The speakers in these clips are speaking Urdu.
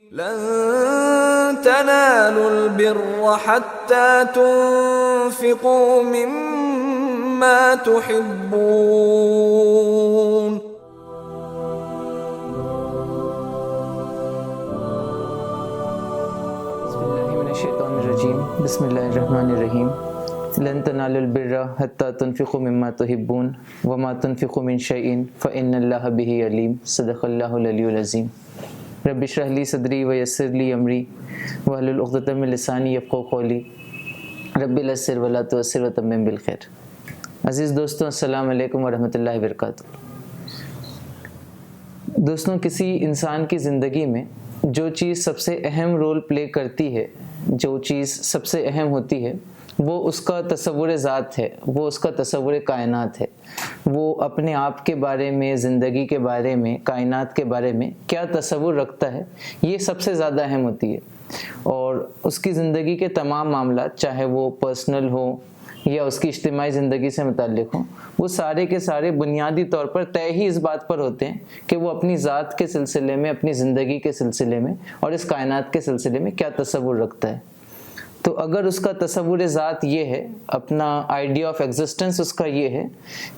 لن تنالوا البر حتى تنفقوا مما تحبون بسم اللہ الرحمن الرحیم لن تنالوا البر حتى تنفقوا مما تحبون وما تنفقوا من شيء فإن الله به علیم. صدق اللہ العلی العظیم. رب اشرح لی صدری ویسر لی امری واحلل عقدۃ من لسانی یفقہوا قولی رب یسر ولا تعسر وتمم بالخیر. عزیز دوستوں، السلام علیکم ورحمۃ اللہ وبرکاتہ. دوستوں، کسی انسان کی زندگی میں جو چیز سب سے اہم رول پلے کرتی ہے، جو چیز سب سے اہم ہوتی ہے، وہ اس کا تصور ذات ہے، وہ اس کا تصور کائنات ہے. وہ اپنے آپ کے بارے میں، زندگی کے بارے میں، کائنات کے بارے میں کیا تصور رکھتا ہے، یہ سب سے زیادہ اہم ہوتی ہے. اور اس کی زندگی کے تمام معاملات، چاہے وہ پرسنل ہو یا اس کی اجتماعی زندگی سے متعلق ہوں، وہ سارے کے سارے بنیادی طور پر طے ہی اس بات پر ہوتے ہیں کہ وہ اپنی ذات کے سلسلے میں، اپنی زندگی کے سلسلے میں اور اس کائنات کے سلسلے میں کیا تصور رکھتا ہے. تو اگر اس کا تصور ذات یہ ہے، اپنا آئیڈیا آف ایگزسٹنس اس کا یہ ہے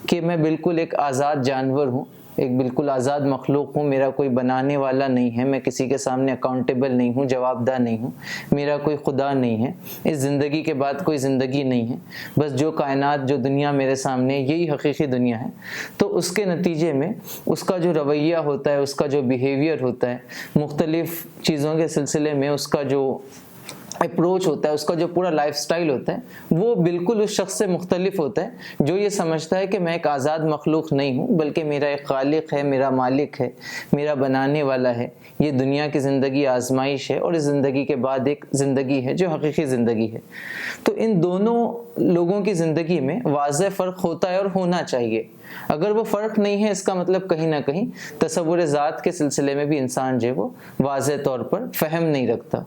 کہ میں بالکل ایک آزاد جانور ہوں، ایک بالکل آزاد مخلوق ہوں، میرا کوئی بنانے والا نہیں ہے، میں کسی کے سامنے اکاؤنٹیبل نہیں ہوں، جواب دہ نہیں ہوں، میرا کوئی خدا نہیں ہے، اس زندگی کے بعد کوئی زندگی نہیں ہے، بس جو کائنات، جو دنیا میرے سامنے، یہی حقیقی دنیا ہے. تو اس کے نتیجے میں اس کا جو رویہ ہوتا ہے، اس کا جو بیہیویئر ہوتا ہے، مختلف چیزوں کے سلسلے میں اس کا جو اپروچ ہوتا ہے، اس کا جو پورا لائف سٹائل ہوتا ہے، وہ بالکل اس شخص سے مختلف ہوتا ہے جو یہ سمجھتا ہے کہ میں ایک آزاد مخلوق نہیں ہوں، بلکہ میرا ایک خالق ہے، میرا مالک ہے، میرا بنانے والا ہے. یہ دنیا کی زندگی آزمائش ہے اور اس زندگی کے بعد ایک زندگی ہے جو حقیقی زندگی ہے. تو ان دونوں لوگوں کی زندگی میں واضح فرق ہوتا ہے اور ہونا چاہیے. اگر وہ فرق نہیں ہے، اس کا مطلب کہیں نہ کہیں تصور ذات کے سلسلے میں بھی انسان جو ہے وہ واضح طور پر فہم نہیں رکھتا.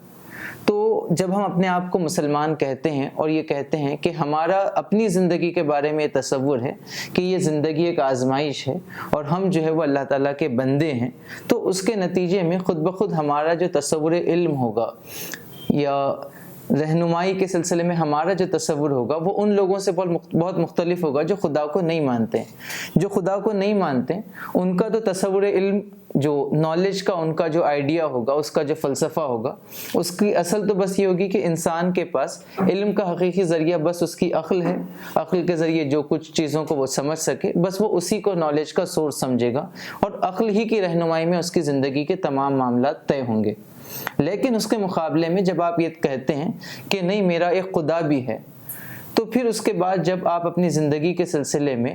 تو جب ہم اپنے آپ کو مسلمان کہتے ہیں اور یہ کہتے ہیں کہ ہمارا اپنی زندگی کے بارے میں یہ تصور ہے کہ یہ زندگی ایک آزمائش ہے اور ہم جو ہے وہ اللہ تعالیٰ کے بندے ہیں، تو اس کے نتیجے میں خود بخود ہمارا جو تصور علم ہوگا یا رہنمائی کے سلسلے میں ہمارا جو تصور ہوگا وہ ان لوگوں سے بہت مختلف ہوگا جو خدا کو نہیں مانتے ہیں. جو خدا کو نہیں مانتے ان کا تو تصور علم، جو نالج کا ان کا جو آئیڈیا ہوگا، اس کا جو فلسفہ ہوگا، اس کی اصل تو بس یہ ہوگی کہ انسان کے پاس علم کا حقیقی ذریعہ بس اس کی عقل ہے، عقل کے ذریعے جو کچھ چیزوں کو وہ سمجھ سکے، بس وہ اسی کو نالج کا سورس سمجھے گا اور عقل ہی کی رہنمائی میں اس کی زندگی کے تمام معاملات طے ہوں گے. لیکن اس کے مقابلے میں جب آپ یہ کہتے ہیں کہ نہیں، میرا ایک خدا بھی ہے، تو پھر اس کے بعد جب آپ اپنی زندگی کے سلسلے میں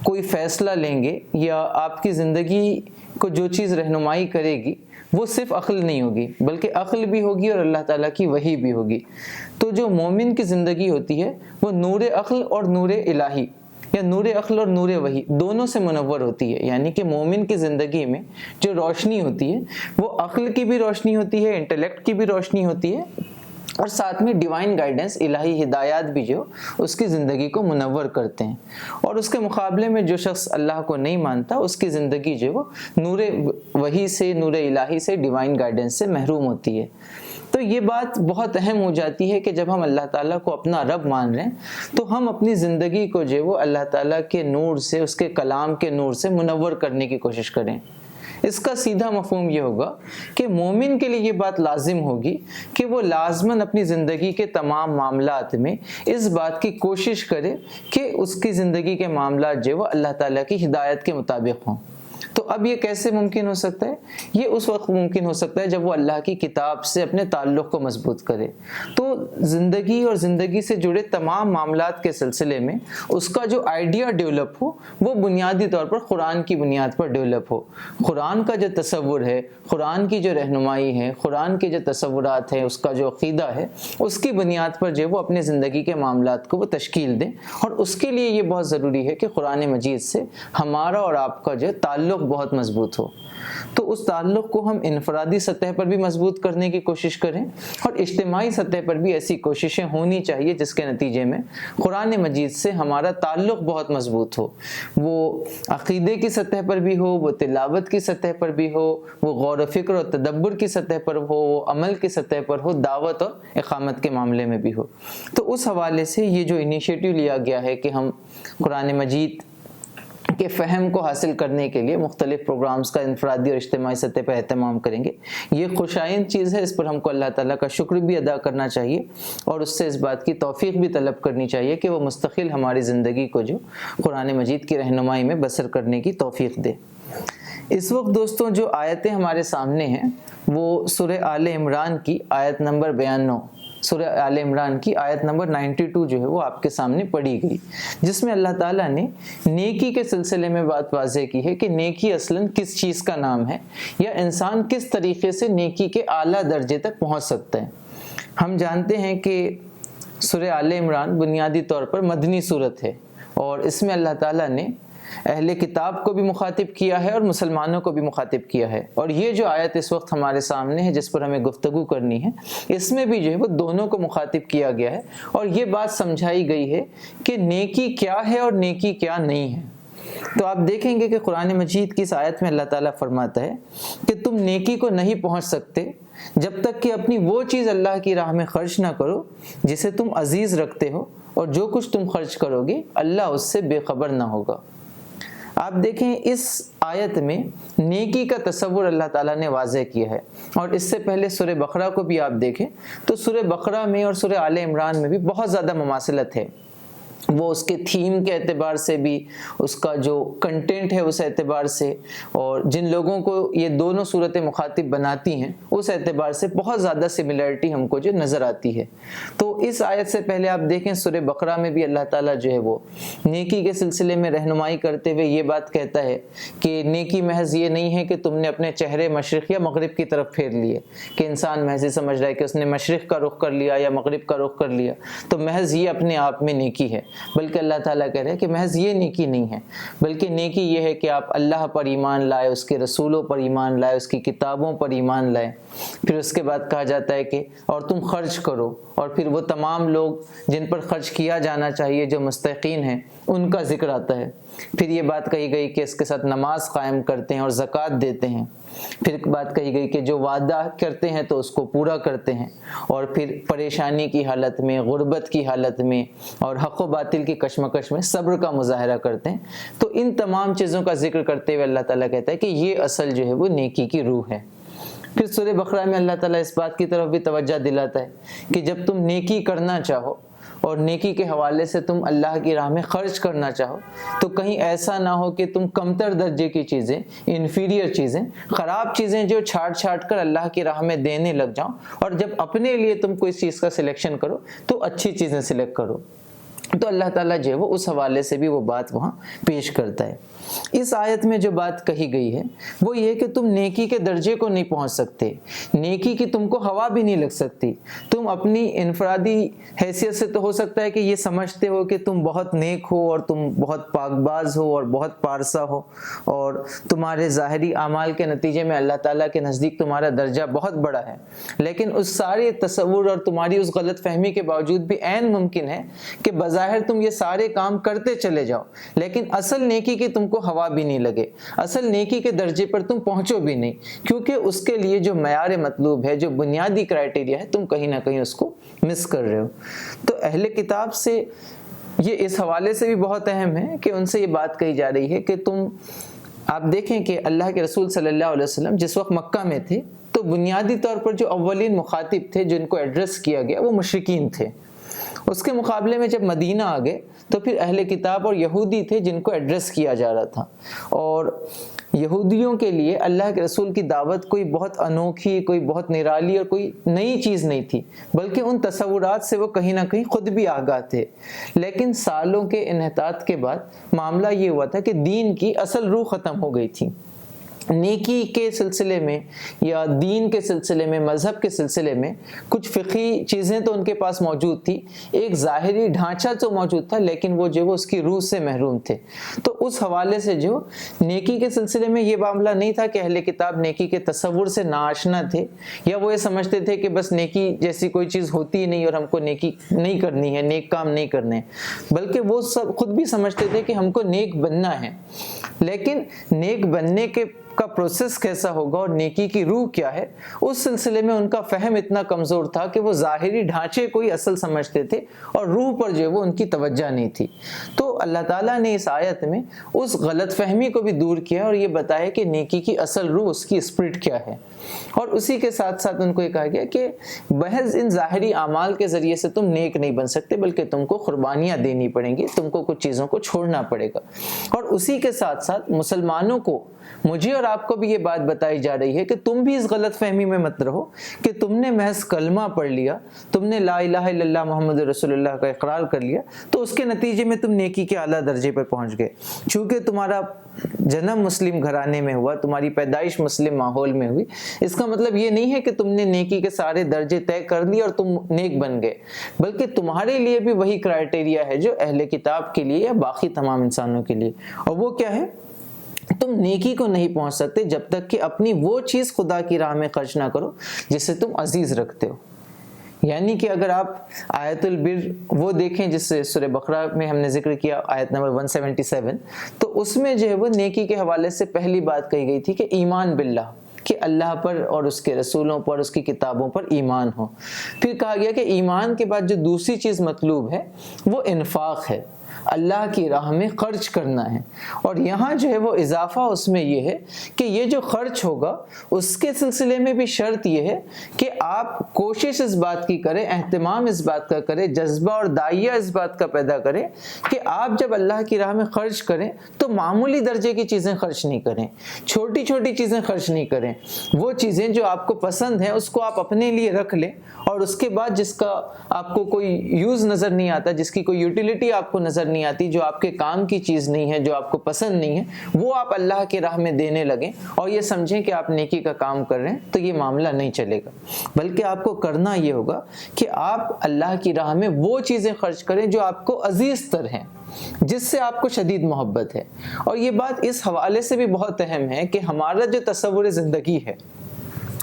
کوئی فیصلہ لیں گے یا آپ کی زندگی کو جو چیز رہنمائی کرے گی، وہ صرف عقل نہیں ہوگی بلکہ عقل بھی ہوگی اور اللہ تعالیٰ کی وحی بھی ہوگی. تو جو مومن کی زندگی ہوتی ہے وہ نور عقل اور نور الہی، یا نور عقل اور نور وحی دونوں سے منور ہوتی ہے. یعنی کہ مومن کی زندگی میں جو روشنی ہوتی ہے وہ عقل کی بھی روشنی ہوتی ہے، انٹلیکٹ کی بھی روشنی ہوتی ہے، اور ساتھ میں ڈیوائن گائیڈنس، الہی ہدایات بھی جو اس کی زندگی کو منور کرتے ہیں. اور اس کے مقابلے میں جو شخص اللہ کو نہیں مانتا، اس کی زندگی جو وہ نور وحی سے، نور الہی سے، ڈیوائن گائیڈنس سے محروم ہوتی ہے. تو یہ بات بہت اہم ہو جاتی ہے کہ جب ہم اللہ تعالیٰ کو اپنا رب مان رہے ہیں تو ہم اپنی زندگی کو جو وہ اللہ تعالیٰ کے نور سے، اس کے کلام کے نور سے منور کرنے کی کوشش کریں. اس کا سیدھا مفہوم یہ ہوگا کہ مومن کے لیے یہ بات لازم ہوگی کہ وہ لازماً اپنی زندگی کے تمام معاملات میں اس بات کی کوشش کرے کہ اس کی زندگی کے معاملات جو وہ اللہ تعالیٰ کی ہدایت کے مطابق ہوں. تو اب یہ کیسے ممکن ہو سکتا ہے؟ یہ اس وقت ممکن ہو سکتا ہے جب وہ اللہ کی کتاب سے اپنے تعلق کو مضبوط کرے. تو زندگی اور زندگی سے جڑے تمام معاملات کے سلسلے میں اس کا جو آئیڈیا ڈیولپ ہو وہ بنیادی طور پر قرآن کی بنیاد پر ڈیولپ ہو. قرآن کا جو تصور ہے، قرآن کی جو رہنمائی ہے، قرآن کے جو تصورات ہیں، اس کا جو عقیدہ ہے، اس کی بنیاد پر جو وہ اپنے زندگی کے معاملات کو وہ تشکیل دیں. اور اس کے لیے یہ بہت ضروری ہے کہ قرآن مجید سے ہمارا اور آپ کا جو تعلق بہت مضبوط ہو. تو اس تعلق کو ہم انفرادی سطح پر بھی مضبوط کرنے کی کوشش کریں اور اجتماعی سطح پر بھی ایسی کوششیں ہونی چاہیے جس کے نتیجے میں قرآن مجید سے ہمارا تعلق بہت مضبوط ہو، وہ عقیدے کی سطح پر بھی ہو، وہ تلاوت کی سطح پر بھی ہو، وہ غور و فکر اور تدبر کی سطح پر ہو، وہ عمل کی سطح پر ہو، دعوت اور اقامت کے معاملے میں بھی ہو۔ تو اس حوالے سے یہ جو انیشیٹو لیا گیا ہے کہ ہم قرآن مجید کے فہم کو حاصل کرنے کے لیے مختلف پروگرامز کا انفرادی اور اجتماعی سطح پر اہتمام کریں گے، یہ خوشائند چیز ہے، اس پر ہم کو اللہ تعالیٰ کا شکر بھی ادا کرنا چاہیے اور اس سے اس بات کی توفیق بھی طلب کرنی چاہیے کہ وہ مستقل ہماری زندگی کو جو قرآن مجید کی رہنمائی میں بسر کرنے کی توفیق دے۔ اس وقت دوستوں جو آیتیں ہمارے سامنے ہیں وہ سورہ آل عمران کی آیت نمبر 92، سورہ آل عمران کی آیت نمبر 92 جو ہے وہ آپ کے سامنے پڑھی گئی، جس میں اللہ تعالیٰ نے نیکی کے سلسلے میں بات واضح کی ہے کہ نیکی اصلاً کس چیز کا نام ہے یا انسان کس طریقے سے نیکی کے اعلیٰ درجے تک پہنچ سکتا ہے۔ ہم جانتے ہیں کہ سورہ آل عمران بنیادی طور پر مدنی سورت ہے اور اس میں اللہ تعالیٰ نے اہل کتاب کو بھی مخاطب کیا ہے اور مسلمانوں کو بھی مخاطب کیا ہے، اور یہ جو آیت اس وقت ہمارے سامنے ہے جس پر ہمیں گفتگو کرنی ہے، اس میں بھی جو ہے وہ دونوں کو مخاطب کیا گیا ہے اور یہ بات سمجھائی گئی ہے کہ نیکی کیا ہے اور نیکی کیا نہیں ہے۔ تو آپ دیکھیں گے کہ قرآن مجید کی اس آیت میں اللہ تعالیٰ فرماتا ہے کہ تم نیکی کو نہیں پہنچ سکتے جب تک کہ اپنی وہ چیز اللہ کی راہ میں خرچ نہ کرو جسے تم عزیز رکھتے ہو، اور جو کچھ تم خرچ کرو گے اللہ اس سے بے خبر نہ ہوگا۔ آپ دیکھیں اس آیت میں نیکی کا تصور اللہ تعالیٰ نے واضح کیا ہے، اور اس سے پہلے سورہ بقرہ کو بھی آپ دیکھیں تو سورہ بقرہ میں اور سورہ آل عمران میں بھی بہت زیادہ مماثلت ہے، وہ اس کے تھیم کے اعتبار سے بھی، اس کا جو کنٹینٹ ہے اس اعتبار سے، اور جن لوگوں کو یہ دونوں صورتیں مخاطب بناتی ہیں اس اعتبار سے بہت زیادہ سملیرٹی ہم کو جو نظر آتی ہے۔ تو اس آیت سے پہلے آپ دیکھیں سورہ بقرہ میں بھی اللہ تعالیٰ جو ہے وہ نیکی کے سلسلے میں رہنمائی کرتے ہوئے یہ بات کہتا ہے کہ نیکی محض یہ نہیں ہے کہ تم نے اپنے چہرے مشرق یا مغرب کی طرف پھیر لیے، کہ انسان محض سمجھ رہا ہے کہ اس نے مشرق کا رخ کر لیا یا مغرب کا رخ کر لیا تو محض یہ اپنے آپ میں نیکی ہے، بلکہ اللہ تعالیٰ کہہ رہے ہیں کہ محض یہ نیکی نہیں ہے، بلکہ نیکی یہ ہے کہ آپ اللہ پر ایمان لائے، اس کے رسولوں پر ایمان لائے، اس کی کتابوں پر ایمان لائے۔ پھر اس کے بعد کہا جاتا ہے کہ اور تم خرچ کرو، اور پھر وہ تمام لوگ جن پر خرچ کیا جانا چاہیے جو مستحقین ہیں ان کا ذکر آتا ہے۔ پھر یہ بات کہی گئی کہ اس کے ساتھ نماز قائم کرتے ہیں اور زکوٰۃ دیتے ہیں۔ پھر بات کہی گئی کہ جو وعدہ کرتے ہیں تو اس کو پورا کرتے ہیں، اور پھر پریشانی کی حالت میں، غربت کی حالت میں اور حق و باطل کی کشمکش میں صبر کا مظاہرہ کرتے ہیں۔ تو ان تمام چیزوں کا ذکر کرتے ہوئے اللہ تعالیٰ کہتا ہے کہ یہ اصل جو ہے وہ نیکی کی روح ہے۔ پھر سورہ بقرہ میں اللہ تعالیٰ اس بات کی طرف بھی توجہ دلاتا ہے کہ جب تم نیکی کرنا چاہو اور نیکی کے حوالے سے تم اللہ کی راہ میں خرچ کرنا چاہو تو کہیں ایسا نہ ہو کہ تم کمتر درجے کی چیزیں، انفیریئر چیزیں، خراب چیزیں جو چھاٹ کر اللہ کی راہ میں دینے لگ جاؤ، اور جب اپنے لیے تم کوئی چیز کا سلیکشن کرو تو اچھی چیزیں سلیکٹ کرو۔ تو اللہ تعالیٰ جو ہے وہ اس حوالے سے بھی وہ بات وہاں پیش کرتا ہے۔ اس آیت میں جو بات کہی گئی ہے وہ یہ کہ تم نیکی کے درجے کو نہیں پہنچ سکتے، نیکی کی تم کو ہوا بھی نہیں لگ سکتی۔ تم اپنی انفرادی حیثیت سے تو ہو سکتا ہے کہ یہ سمجھتے ہو کہ تم بہت نیک ہو اور تم بہت پاک باز ہو اور بہت پارسا ہو، اور تمہارے ظاہری اعمال کے نتیجے میں اللہ تعالیٰ کے نزدیک تمہارا درجہ بہت بڑا ہے، لیکن اس سارے تصور اور تمہاری اس غلط فہمی کے باوجود بھی عین ممکن ہے کہ بظاہر تم یہ سارے کام کرتے چلے جاؤ لیکن اصل نیکی کی تم کو ہوا بھی نہیں لگے، اصل نیکی کے درجے پر تم پہنچو بھی نہیں، کیونکہ اس کے لیے جو معیار مطلوب ہے، جو بنیادی کرائٹیریا ہے، تم کہیں نہ کہیں اس کو مس کر رہے ہو۔ تو اہل کتاب سے یہ اس حوالے سے بھی بہت اہم ہے کہ ان سے یہ بات کہی جا رہی ہے کہ تم، آپ دیکھیں کہ اللہ کے رسول صلی اللہ علیہ وسلم جس وقت مکہ میں تھے تو بنیادی طور پر جو اولین مخاطب تھے جن کو ایڈریس کیا گیا وہ مشرکین تھے۔ اس کے مقابلے میں جب مدینہ آ گئے تو پھر اہل کتاب اور یہودی تھے جن کو ایڈریس کیا جا رہا تھا، اور یہودیوں کے لیے اللہ کے رسول کی دعوت کوئی بہت انوکھی، کوئی بہت نرالی اور کوئی نئی چیز نہیں تھی، بلکہ ان تصورات سے وہ کہیں نہ کہیں خود بھی آگاہ تھے۔ لیکن سالوں کے انحطاط کے بعد معاملہ یہ ہوا تھا کہ دین کی اصل روح ختم ہو گئی تھی، نیکی کے سلسلے میں یا دین کے سلسلے میں، مذہب کے سلسلے میں کچھ فقہی چیزیں تو ان کے پاس موجود تھی، ایک ظاہری ڈھانچہ تو موجود تھا، لیکن وہ جو وہ اس کی روح سے محروم تھے۔ تو اس حوالے سے جو نیکی کے سلسلے میں یہ معاملہ نہیں تھا کہ اہل کتاب نیکی کے تصور سے ناآشنا تھے، یا وہ یہ سمجھتے تھے کہ بس نیکی جیسی کوئی چیز ہوتی ہی نہیں اور ہم کو نیکی نہیں کرنی ہے، نیک کام نہیں کرنے، بلکہ وہ سب خود بھی سمجھتے تھے کہ ہم کو نیک بننا ہے، لیکن نیک بننے کا پروسیس کیسا ہوگا اور نیکی کی روح کیا ہے، اس سلسلے میں ان کا فہم اتنا کمزور تھا کہ وہ ظاہری ڈھانچے کو ہی اصل سمجھتے تھے اور روح پر جو وہ ان کی توجہ نہیں تھی۔ تو اللہ تعالیٰ نے اس آیت میں اس غلط فہمی کو بھی دور کیا اور یہ بتایا کہ نیکی کی اصل روح، اس کی اسپرٹ کیا ہے، اور اسی کے ساتھ ساتھ ان کو یہ کہا گیا کہ محض ان ظاہری اعمال کے ذریعے سے تم نیک نہیں بن سکتے، بلکہ تم کو قربانیاں دینی پڑیں گی، تم کو کچھ چیزوں کو چھوڑنا پڑے گا۔ اور اسی کے ساتھ ساتھ مسلمانوں کو، مجھے اور آپ کو بھی یہ بات بتائی جا رہی ہے کہ تم بھی اس غلط فہمی میں مت رہو کہ تم نے محض کلمہ پڑھ لیا، تم نے لا الہ الا اللہ محمد رسول اللہ کا اقرار کر لیا، تو اس کے نتیجے میں تم نیکی کے اعلیٰ درجے پر پہنچ گئے۔ چونکہ تمہارا جنم مسلم گھرانے میں ہوا، تمہاری پیدائش مسلم ماحول میں ہوئی، اس کا مطلب یہ نہیں ہے کہ تم نے نیکی کے سارے درجے طے کر لیے اور تم نیک بن گئے، بلکہ تمہارے لیے بھی وہی کرائٹیریا ہے جو اہل کتاب کے لیے یا باقی تمام انسانوں کے لیے، اور وہ کیا ہے؟ تم نیکی کو نہیں پہنچ سکتے جب تک کہ اپنی وہ چیز خدا کی راہ میں خرچ نہ کرو جسے تم عزیز رکھتے ہو۔ یعنی کہ اگر آپ آیت البر وہ دیکھیں جس سے سورہ بقرہ میں ہم نے ذکر کیا، آیت نمبر 177، تو اس میں جو ہے وہ نیکی کے حوالے سے پہلی بات کہی گئی تھی کہ ایمان باللہ، کہ اللہ پر اور اس کے رسولوں پر، اس کی کتابوں پر ایمان ہو۔ پھر کہا گیا کہ ایمان کے بعد جو دوسری چیز مطلوب ہے وہ انفاق ہے، اللہ کی راہ میں خرچ کرنا ہے، اور یہاں جو ہے وہ اضافہ اس میں یہ ہے کہ یہ جو خرچ ہوگا اس کے سلسلے میں بھی شرط یہ ہے کہ آپ کوشش اس بات کی کریں، اہتمام اس بات کا کریں، جذبہ اور داعیہ اس بات کا پیدا کریں کہ آپ جب اللہ کی راہ میں خرچ کریں تو معمولی درجے کی چیزیں خرچ نہیں کریں، چھوٹی چھوٹی چیزیں خرچ نہیں کریں، وہ چیزیں جو آپ کو پسند ہیں اس کو آپ اپنے لیے رکھ لیں، اور اس کے بعد جس کا آپ کو کوئی یوز نظر نہیں آتا، جس کی کوئی یوٹیلیٹی آپ کو نظر نہیں آتی، جو آپ کے کام کی چیز نہیں ہے، جو آپ کو پسند نہیں ہے، وہ آپ اللہ کی راہ میں دینے لگیں اور یہ سمجھیں کہ آپ نیکی کا کام کر رہے ہیں، تو یہ معاملہ نہیں چلے گا۔ بلکہ آپ کو کرنا یہ ہوگا کہ آپ اللہ کی راہ میں وہ چیزیں خرچ کریں جو آپ کو عزیز تر ہیں، جس سے آپ کو شدید محبت ہے۔ اور یہ بات اس حوالے سے بھی بہت اہم ہے کہ ہمارا جو تصور زندگی ہے،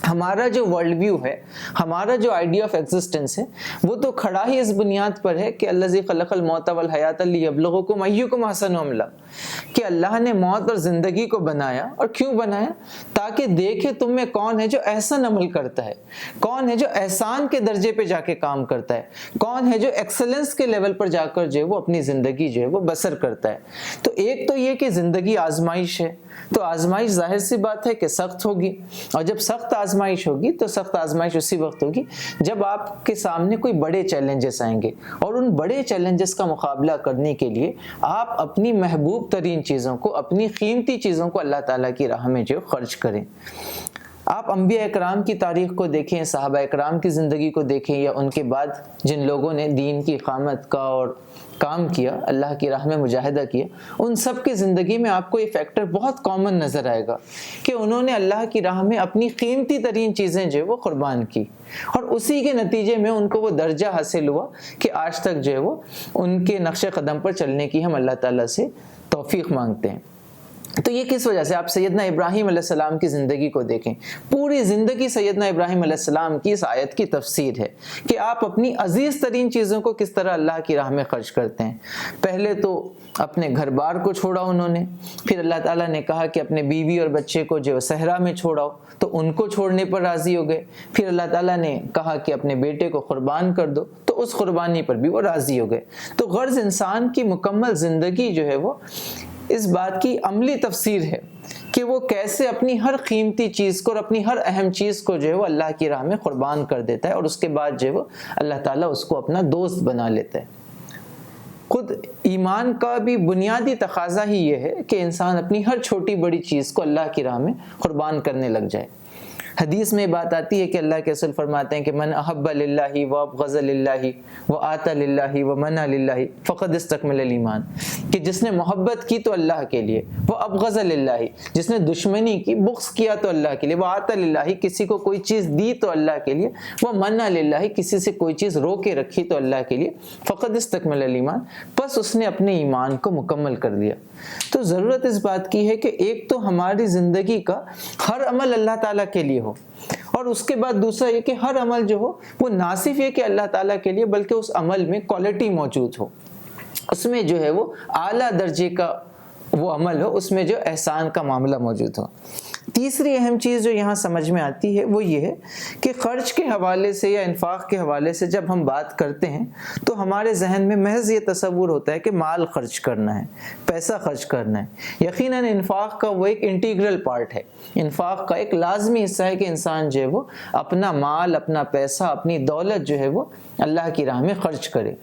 ہمارا جو ورلڈ ویو ہے، ہمارا جو آئیڈیا آف ایگزسٹنس ہے، وہ تو کھڑا ہی اس بنیاد پر ہے کہ الذی خلق الموت والحیات لیبلوکم ایکم احسن عملا، کہ اللہ نے موت اور زندگی کو بنایا، اور کیوں بنایا؟ تاکہ دیکھے تم میں کون ہے جو احسن عمل کرتا ہے، کون ہے جو احسان کے درجے پہ جا کے کام کرتا ہے، کون ہے جو ایکسلنس کے لیول پر جا کر جو ہے وہ اپنی زندگی جو ہے وہ بسر کرتا ہے۔ تو ایک تو یہ کہ زندگی آزمائش ہے، تو آزمائش ظاہر سی بات ہے کہ سخت ہوگی، اور جب سخت آزمائش ہوگی تو سخت آزمائش اسی وقت ہوگی جب آپ کے سامنے کوئی بڑے چیلنجز آئیں گے، اور ان بڑے چیلنجز کا مقابلہ کرنے کے لیے آپ اپنی محبوب ترین چیزوں کو، اپنی قیمتی چیزوں کو اللہ تعالیٰ کی راہ میں جو خرچ کریں۔ آپ انبیاء اکرام کی تاریخ کو دیکھیں، صحابہ اکرام کی زندگی کو دیکھیں، یا ان کے بعد جن لوگوں نے دین کی اقامت کا اور کام کیا، اللہ کی راہ میں مجاہدہ کیا، ان سب کی زندگی میں آپ کو یہ فیکٹر بہت کامن نظر آئے گا کہ انہوں نے اللہ کی راہ میں اپنی قیمتی ترین چیزیں جو وہ قربان کی، اور اسی کے نتیجے میں ان کو وہ درجہ حاصل ہوا کہ آج تک جو ہے وہ ان کے نقش قدم پر چلنے کی ہم اللہ تعالیٰ سے توفیق مانگتے ہیں۔ تو یہ کس وجہ سے؟ آپ سیدنا ابراہیم علیہ السلام کی زندگی کو دیکھیں، پوری زندگی سیدنا ابراہیم علیہ السلام کی اس آیت کی تفسیر ہے کہ آپ اپنی عزیز ترین چیزوں کو کس طرح اللہ کی راہ میں خرچ کرتے ہیں۔ پہلے تو اپنے گھر بار کو چھوڑا انہوں نے، پھر اللہ تعالیٰ نے کہا کہ اپنے بیوی اور بچے کو جو صحرا میں چھوڑاؤ، تو ان کو چھوڑنے پر راضی ہو گئے۔ پھر اللہ تعالیٰ نے کہا کہ اپنے بیٹے کو قربان کر دو، تو اس قربانی پر بھی وہ راضی ہو گئے۔ تو غرض انسان کی مکمل زندگی جو ہے وہ اس بات کی عملی تفسیر ہے کہ وہ کیسے اپنی ہر قیمتی چیز کو اور اپنی ہر اہم چیز کو جو ہے وہ اللہ کی راہ میں قربان کر دیتا ہے، اور اس کے بعد جو ہے وہ اللہ تعالیٰ اس کو اپنا دوست بنا لیتا ہے۔ خود ایمان کا بھی بنیادی تقاضا ہی یہ ہے کہ انسان اپنی ہر چھوٹی بڑی چیز کو اللہ کی راہ میں قربان کرنے لگ جائے۔ حدیث میں بات آتی ہے کہ اللہ کے رسول فرماتے ہیں کہ من احب للہ و ابغض للہ و آتا للہ و منع للہ فقد استکمل الایمان، کہ جس نے محبت کی تو اللہ کے لیے، وہ ابغض للہ، جس نے دشمنی کی، بغض کیا تو اللہ کے لیے، وہ آتا للہ، کسی کو کوئی چیز دی تو اللہ کے لیے، وہ منع للہ، کسی سے کوئی چیز رو کے رکھی تو اللہ کے لیے، فقد استکمل الایمان، بس اس نے اپنے ایمان کو مکمل کر لیا۔ تو ضرورت اس بات کی ہے کہ ایک تو ہماری زندگی کا ہر عمل اللہ تعالیٰ کے لیے ہو، اور اس کے بعد دوسرا یہ کہ ہر عمل جو ہو وہ نہ صرف یہ کہ اللہ تعالیٰ کے لیے، بلکہ اس عمل میں کوالٹی موجود ہو، اس میں جو ہے وہ اعلیٰ درجے کا وہ عمل ہو، اس میں جو احسان کا معاملہ موجود ہو۔ تیسری اہم چیز جو یہاں سمجھ میں آتی ہے وہ یہ ہے کہ خرچ کے حوالے سے یا انفاق کے حوالے سے جب ہم بات کرتے ہیں تو ہمارے ذہن میں محض یہ تصور ہوتا ہے کہ مال خرچ کرنا ہے، پیسہ خرچ کرنا ہے۔ یقیناً انفاق کا وہ ایک انٹیگرل پارٹ ہے، انفاق کا ایک لازمی حصہ ہے کہ انسان جو ہے وہ اپنا مال، اپنا پیسہ، اپنی دولت جو ہے وہ اللہ کی راہ میں خرچ کرے۔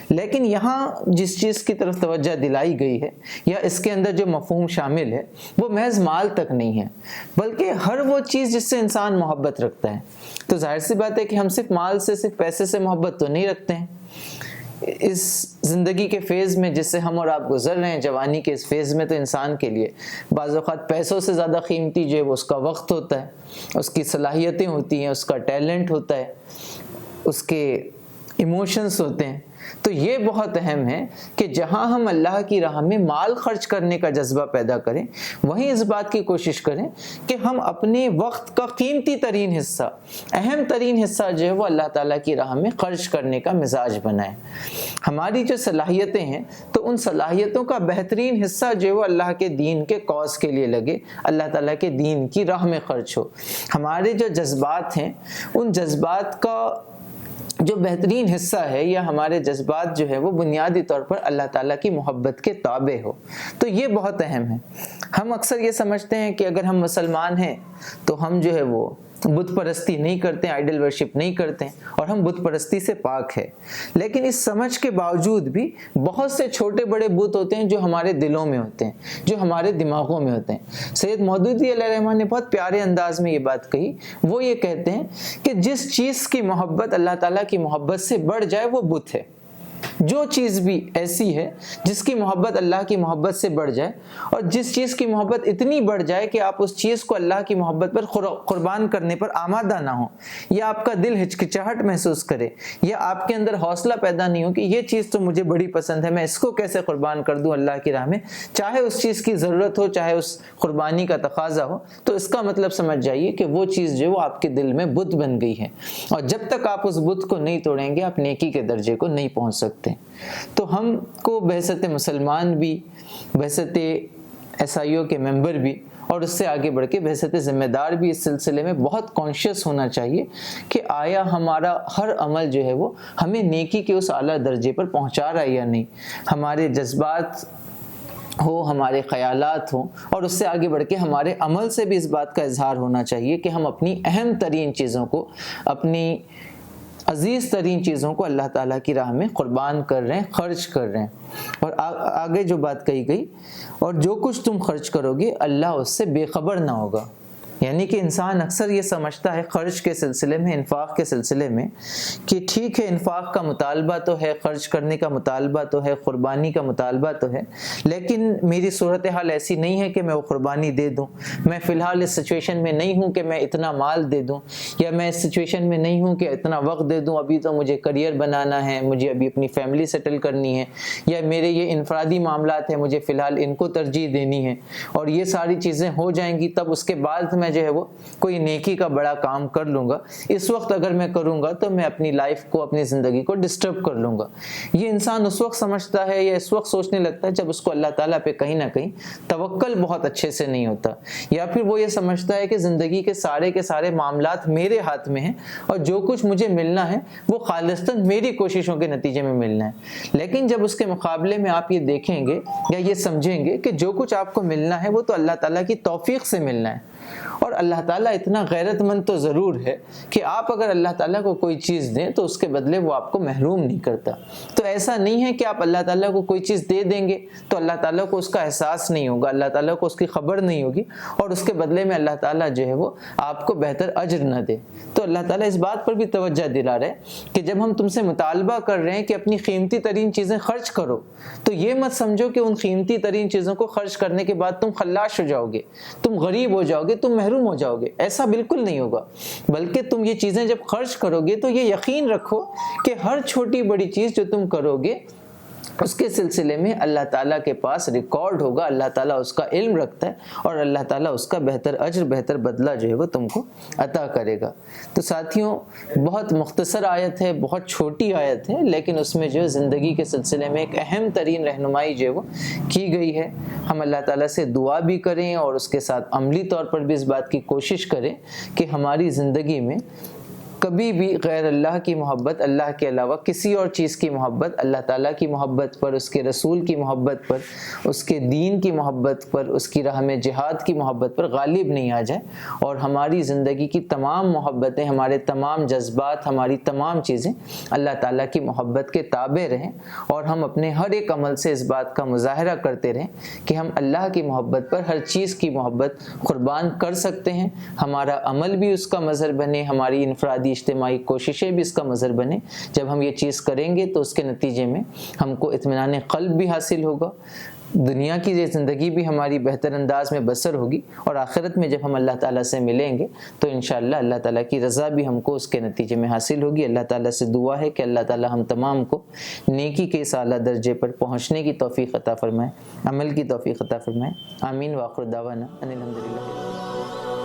لیکن یہاں جس چیز کی طرف توجہ دلائی گئی ہے یا اس کے اندر جو مفہوم شامل ہے وہ محض مال تک نہیں ہے، بلکہ ہر وہ چیز جس سے انسان محبت رکھتا ہے۔ تو ظاہر سی بات ہے کہ ہم صرف مال سے، صرف پیسے سے محبت تو نہیں رکھتے ہیں۔ اس زندگی کے فیز میں جس سے ہم اور آپ گزر رہے ہیں، جوانی کے اس فیز میں، تو انسان کے لیے بعض اوقات پیسوں سے زیادہ قیمتی جو ہے وہ اس کا وقت ہوتا ہے، اس کی صلاحیتیں ہوتی ہیں، اس کا ٹیلنٹ ہوتا ہے، اس کے ایموشنز ہوتے ہیں۔ تو یہ بہت اہم ہے کہ جہاں ہم اللہ کی راہ میں مال خرچ کرنے کا جذبہ پیدا کریں، وہیں اس بات کی کوشش کریں کہ ہم اپنے وقت کا قیمتی ترین حصہ، اہم ترین حصہ جو ہے وہ اللہ تعالیٰ کی راہ میں خرچ کرنے کا مزاج بنائیں۔ ہماری جو صلاحیتیں ہیں تو ان صلاحیتوں کا بہترین حصہ جو ہے وہ اللہ کے دین کے کاز کے لیے لگے، اللہ تعالیٰ کے دین کی راہ میں خرچ ہو۔ ہمارے جو جذبات ہیں، ان جذبات کا جو بہترین حصہ ہے یا ہمارے جذبات جو ہے وہ بنیادی طور پر اللہ تعالیٰ کی محبت کے تابع ہو۔ تو یہ بہت اہم ہے۔ ہم اکثر یہ سمجھتے ہیں کہ اگر ہم مسلمان ہیں تو ہم جو ہے وہ بت پرستی نہیں کرتے ہیں، آئیڈل ورشپ نہیں کرتے ہیں، اور ہم بت پرستی سے پاک ہے۔ لیکن اس سمجھ کے باوجود بھی بہت سے چھوٹے بڑے بت ہوتے ہیں جو ہمارے دلوں میں ہوتے ہیں، جو ہمارے دماغوں میں ہوتے ہیں۔ سید مودودی علیہ الرحمہ نے بہت پیارے انداز میں یہ بات کہی۔ وہ یہ کہتے ہیں کہ جس چیز کی محبت اللہ تعالیٰ کی محبت سے بڑھ جائے وہ بت ہے۔ جو چیز بھی ایسی ہے جس کی محبت اللہ کی محبت سے بڑھ جائے، اور جس چیز کی محبت اتنی بڑھ جائے کہ آپ اس چیز کو اللہ کی محبت پر قربان کرنے پر آمادہ نہ ہو، یا آپ کا دل ہچکچاہٹ محسوس کرے، یا آپ کے اندر حوصلہ پیدا نہیں ہو کہ یہ چیز تو مجھے بڑی پسند ہے، میں اس کو کیسے قربان کر دوں اللہ کی راہ میں، چاہے اس چیز کی ضرورت ہو، چاہے اس قربانی کا تقاضا ہو، تو اس کا مطلب سمجھ جائیے کہ وہ چیز جو وہ آپ کے دل میں بت بن گئی ہے، اور جب تک آپ اس بت کو نہیں توڑیں گے آپ نیکی کے درجے کو نہیں پہنچ سکتے۔ تو ہم کو بحثت مسلمان بھی، بحثت عیسائیوں کے ممبر بھی، اور اس سے آگے بڑھ کے بحثت ذمہ دار بھی اس سلسلے میں بہت کانشیس ہونا چاہیے کہ آیا ہمارا ہر عمل جو ہے وہ ہمیں نیکی کے اس اعلیٰ درجے پر پہنچا رہا ہے یا نہیں۔ ہمارے جذبات ہو، ہمارے خیالات ہوں، اور اس سے آگے بڑھ کے ہمارے عمل سے بھی اس بات کا اظہار ہونا چاہیے کہ ہم اپنی اہم ترین چیزوں کو، اپنی عزیز ترین چیزوں کو اللہ تعالیٰ کی راہ میں قربان کر رہے ہیں، خرچ کر رہے ہیں۔ اور آگے جو بات کہی گئی، اور جو کچھ تم خرچ کرو گے اللہ اس سے بے خبر نہ ہوگا۔ یعنی کہ انسان اکثر یہ سمجھتا ہے خرچ کے سلسلے میں، انفاق کے سلسلے میں، کہ ٹھیک ہے انفاق کا مطالبہ تو ہے، خرچ کرنے کا مطالبہ تو ہے، قربانی کا مطالبہ تو ہے، لیکن میری صورتحال ایسی نہیں ہے کہ میں وہ قربانی دے دوں، میں فی الحال اس سچویشن میں نہیں ہوں کہ میں اتنا مال دے دوں، یا میں اس سچویشن میں نہیں ہوں کہ اتنا وقت دے دوں، ابھی تو مجھے کریئر بنانا ہے، مجھے ابھی اپنی فیملی سیٹل کرنی ہے، یا میرے یہ انفرادی معاملات ہیں، مجھے فی الحال ان کو ترجیح دینی ہے، اور یہ ساری چیزیں ہو جائیں گی تب اس کے بعد میں جو ہے وہ کوئی نیکی کا بڑا کام کر لوں گا۔ اس وقت اگر میں کروں گا تو میں اپنی لائف کو، اپنی زندگی کو ڈسٹرب کر لوں گا۔ یہ انسان اس وقت سمجھتا ہے یا اس وقت سوچنے لگتا ہے جب اس کو اللہ تعالیٰ پہ کہیں نہ کہیں توکل بہت اچھے سے نہیں ہوتا، یا پھر وہ یہ سمجھتا ہے کہ زندگی کے سارے معاملات میرے ہاتھ میں ہیں، اور جو کچھ مجھے ملنا ہے وہ خالصتاً میری کوششوں کے نتیجے میں ملنا ہے۔ لیکن جب اس کے مقابلے میں آپ یہ دیکھیں گے یا یہ سمجھیں گے کہ جو کچھ آپ کو ملنا ہے وہ تو اللہ تعالیٰ کی توفیق سے ملنا ہے، اور اللہ تعالیٰ اتنا غیرت مند تو ضرور ہے کہ آپ اگر اللہ تعالیٰ کو کوئی چیز دیں تو اس کے بدلے وہ آپ کو محروم نہیں کرتا. تو ایسا نہیں ہے کہ آپ اللہ تعالیٰ کو کوئی چیز دے دیں گے تو اللہ تعالیٰ کو اس کا احساس نہیں ہوگا, اللہ تعالیٰ کو اس کی خبر نہیں ہوگی, اور اس کے بدلے میں اللہ تعالیٰ جو ہے وہ آپ کو بہتر اجر نہ دے. تو اللہ تعالیٰ اس بات پر بھی توجہ دلا رہے ہیں کہ جب ہم تم سے مطالبہ کر رہے ہیں کہ اپنی قیمتی ترین چیزیں خرچ کرو, تو یہ مت سمجھو کہ ان قیمتی ترین چیزوں کو خرچ کرنے کے بعد تم خلاش ہو جاؤ گے, تم غریب ہو جاؤ گے, تم محروم ہو جاؤ گے. ایسا بالکل نہیں ہوگا, بلکہ تم یہ چیزیں جب خرچ کرو گے تو یہ یقین رکھو کہ ہر چھوٹی بڑی چیز جو تم کرو گے اس کے سلسلے میں اللہ تعالیٰ کے پاس ریکارڈ ہوگا, اللہ تعالیٰ اس کا علم رکھتا ہے, اور اللہ تعالیٰ اس کا بہتر اجر, بہتر بدلہ جو ہے وہ تم کو عطا کرے گا. تو ساتھیوں, بہت مختصر آیت ہے, بہت چھوٹی آیت ہے, لیکن اس میں جو ہے زندگی کے سلسلے میں ایک اہم ترین رہنمائی جو ہے وہ کی گئی ہے. ہم اللہ تعالیٰ سے دعا بھی کریں اور اس کے ساتھ عملی طور پر بھی اس بات کی کوشش کریں کہ ہماری زندگی میں کبھی بھی غیر اللہ کی محبت, اللہ کے علاوہ کسی اور چیز کی محبت, اللہ تعالیٰ کی محبت پر, اس کے رسول کی محبت پر, اس کے دین کی محبت پر, اس کی راہ میں جہاد کی محبت پر غالب نہیں آ جائے, اور ہماری زندگی کی تمام محبتیں, ہمارے تمام جذبات, ہماری تمام چیزیں اللہ تعالیٰ کی محبت کے تابع رہیں, اور ہم اپنے ہر ایک عمل سے اس بات کا مظاہرہ کرتے رہیں کہ ہم اللہ کی محبت پر ہر چیز کی محبت قربان کر سکتے ہیں. ہمارا عمل بھی اس کا مظہر بنے, ہماری انفرادی اجتماعی کوششیں بھی اس کا مظہر بنے. جب ہم یہ چیز کریں گے تو اس کے نتیجے میں ہم کو اطمینان قلب بھی حاصل ہوگا, دنیا کی یہ زندگی بھی ہماری بہتر انداز میں بسر ہوگی, اور آخرت میں جب ہم اللہ تعالیٰ سے ملیں گے تو انشاءاللہ اللہ تعالیٰ کی رضا بھی ہم کو اس کے نتیجے میں حاصل ہوگی. اللہ تعالیٰ سے دعا ہے کہ اللہ تعالیٰ ہم تمام کو نیکی کے اس اعلیٰ درجے پر پہنچنے کی توفیق عطا فرمائے, عمل کی توفیق عطا فرمائے. آمین. وآخر دعوانا ان الحمدللہ.